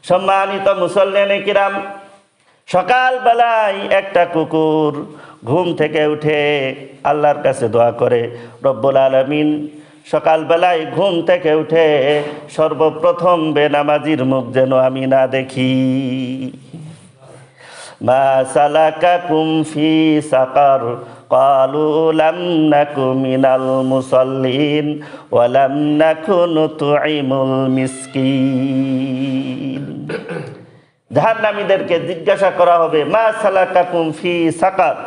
সম্মানিত মুসল্লিয়ানে কিরাম, সকালবেলায় একটা কুকুর ঘুম থেকে উঠে আল্লাহর কাছে দোয়া করে, রব্বুল আলামিন সকালবেলায় ঘুম থেকে উঠে সর্বপ্রথম বেনামাজির মুখ যেন আমি না দেখি। মা সালাকাকুম ফি সাকার ক্বালু লাম নাকু মিনাল মুসাল্লিন ওয়া লাম নাকু নুতঈমুল মিসকিন। জাহান্নামীদেরকে জিজ্ঞাসা করা হবে, মা সালাকাকুম ফি সাকার,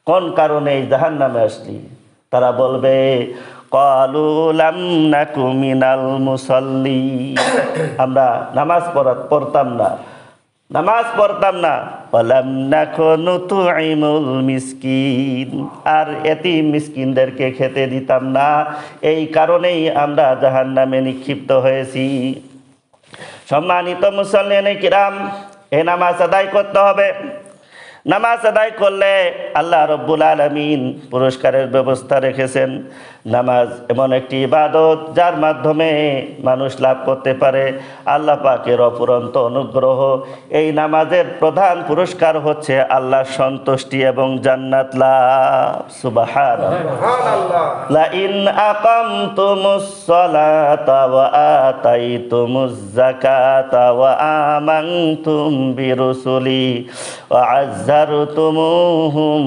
কোন কারণে জাহান্নামে আসলি? তারা বলবে, ক্বালু লাম নাকু মিনাল মুসাল্লিন, আমরা নামাজ পড়তাম না। ওয়ালাম নাকু নুতঈমুল মিসকিন, আর এতিম মিসকিনদেরকে খেতে দিতাম না, এই কারণেই আমরা জাহান্নামে নিক্ষিপ্ত হয়েছি। সম্মানিত মুসল্লিয়ানে কিরাম, এই নামাজ আদায় করতে হবে। নামাজ আদায় করলে আল্লাহ রব্বুল আলামিন পুরস্কারের ব্যবস্থা রেখেছেন। নামাজ এমন একটি ইবাদত যার মাধ্যমে মানুষ লাভ করতে পারে আল্লাহ পাকের অফুরন্ত অনুগ্রহ। এই নামাজের প্রধান পুরস্কার হচ্ছে আল্লাহর সন্তুষ্টি এবং জান্নাত লাভ। সুবহানাল্লাহ। লা ইন আকামতুমুস সালাতা ওয়া আতাইতুমুজ যাকাতা ওয়া আমানতুম বিরুসুলি ওয়া আযযারতুমুহুম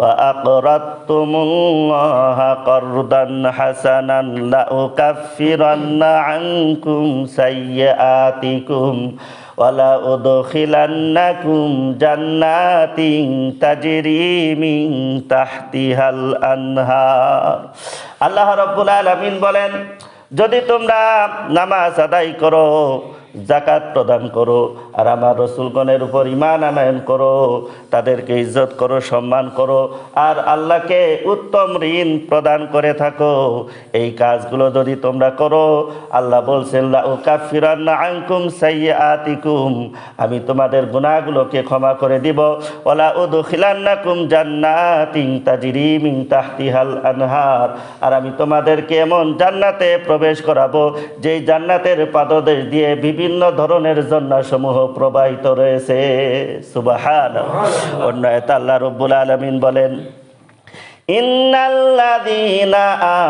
ওয়া আকরাদতুমুল্লাহা করদান হাসানান লাউকাফিরান্না আনকুম সাইয়্যাতিকুম ওয়া লাউদখিলান্নাকুম জান্নাতিন তাজরি মিন তাহতিহাল আনহার। আল্লাহ রাব্বুল আলামিন বলেন, যদি তোমরা নামাজ আদায় করো, যাকাত প্রদান করো, আর আমার রসুলগণের উপর ঈমান আনয়ন করো, তাদেরকে ইজ্জত করো, সম্মান করো, আর আল্লাহকে উত্তম ঋণ প্রদান করে থাকো, এই কাজগুলো যদি তোমরা করো, আল্লাহ বলছেন লাউকাফিরান্না আনকুম সাইয়্যাতিকুম, আমি তোমাদের গুনাহগুলোকে ক্ষমা করে দিব, ওয়ালা উদখিলান্নাকুম জান্নাতিন তাজরি মিন তাহতিহাল আনহার, আর আমি তোমাদেরকে এমন জান্নাতে প্রবেশ করাবো যেই জান্নাতের পাদদেশ দিয়ে বিভিন্ন ধরনের ঝর্ণাসমূহ প্রবাহিত রয়েছে। সুবহানাল্লাহ। অন্য আয়াতে আল্লাহ রাব্বুল আলামিন বলেন, ইন্নাল্লাযীনা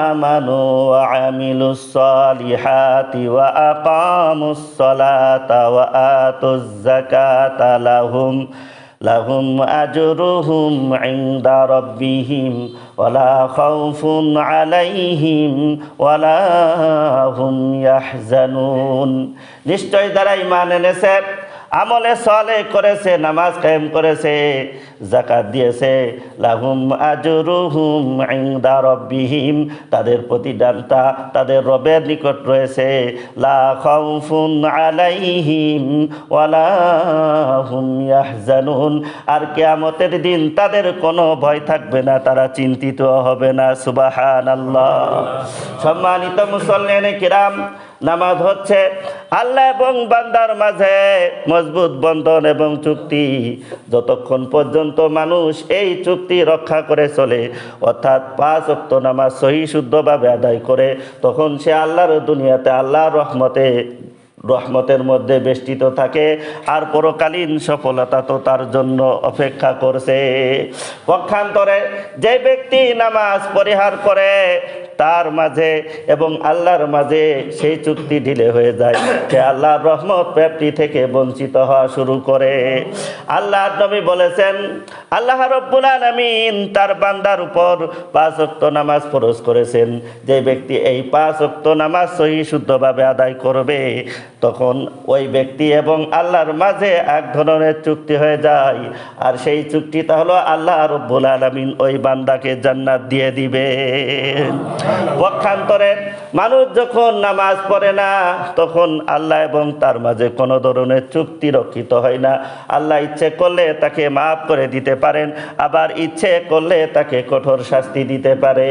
আমানু ওয়া আমিলুস সালিহাতি ওয়া আকামুস সালাতা ওয়া আতুজ যাকাতা লাহুম আজরুহুম ইনদা রাব্বিহিম ওয়ালা খাউফুন আলাইহিম ওয়ালা হুম ইয়াহজানুন। নিশ্চয় যারা ঈমান এনেছে, আমলে সালেহ করেছে, নামাজ কায়েম করেছে, যাকাত দিয়েছে, লাহুম আজরুহুম ইনদা রাব্বিহিম, তাদের প্রতিদানটা তাদের রবের নিকট রয়েছে, লা খাউফুন আলাইহিম ওয়ালা হুম ইয়াহজানুন, আর কিয়ামতের দিন তাদের কোনো ভয় থাকবে না, তারা চিন্তিত হবে না। সুবহানাল্লাহ। সম্মানিত মুসল্লিয়ানে কিরাম, নামাজ হচ্ছে আল্লাহ এবং বান্দার মাঝে মজবুত বন্ধন এবং চুক্তি। যতক্ষণ পর্যন্ত মানুষ এই চুক্তি রক্ষা করে চলে, অর্থাৎ 5 ওয়াক্ত নামাজ সহি শুদ্ধভাবে আদায় করে, তখন সে আল্লাহর দুনিয়াতে আল্লাহর রহমতের মধ্যে বেষ্টিত থাকে, আর পরকালীন সফলতা তো তার জন্য অপেক্ষা করছে। পক্ষান্তরে যে ব্যক্তি নামাজ পরিহার করে, তার মাঝে এবং আল্লাহর মাঝে সেই চুক্তি ঢিলে হয়ে যায়, সে আল্লাহর রহমত প্রাপ্তি থেকে বঞ্চিত হওয়া শুরু করে। আল্লাহর নবী বলেছেন, আল্লাহ রাব্বুল আলামিন তার বান্দার উপর 5 ওয়াক্ত নামাজ ফরজ করেছেন। যে ব্যক্তি এই 5 ওয়াক্ত নামাজ সহি শুদ্ধভাবে আদায় করবে, তখন ওই ব্যক্তি এবং আল্লাহর মাঝে এক ধরনের চুক্তি হয়ে যায়, আর সেই চুক্তিটা হলো আল্লাহ রাব্বুল আলামিন ওই বান্দাকে জান্নাত দিয়ে দিবে। পক্ষান্তরে মানুষ যখন নামাজ পড়ে না, তখন আল্লাহ এবং তার মাঝে কোনো ধরনের চুক্তি রক্ষিত হয় না। আল্লাহ ইচ্ছে করলে তাকে মাফ করে দিতে পারেন, আবার ইচ্ছে করলে তাকে কঠোর শাস্তি দিতে পারে।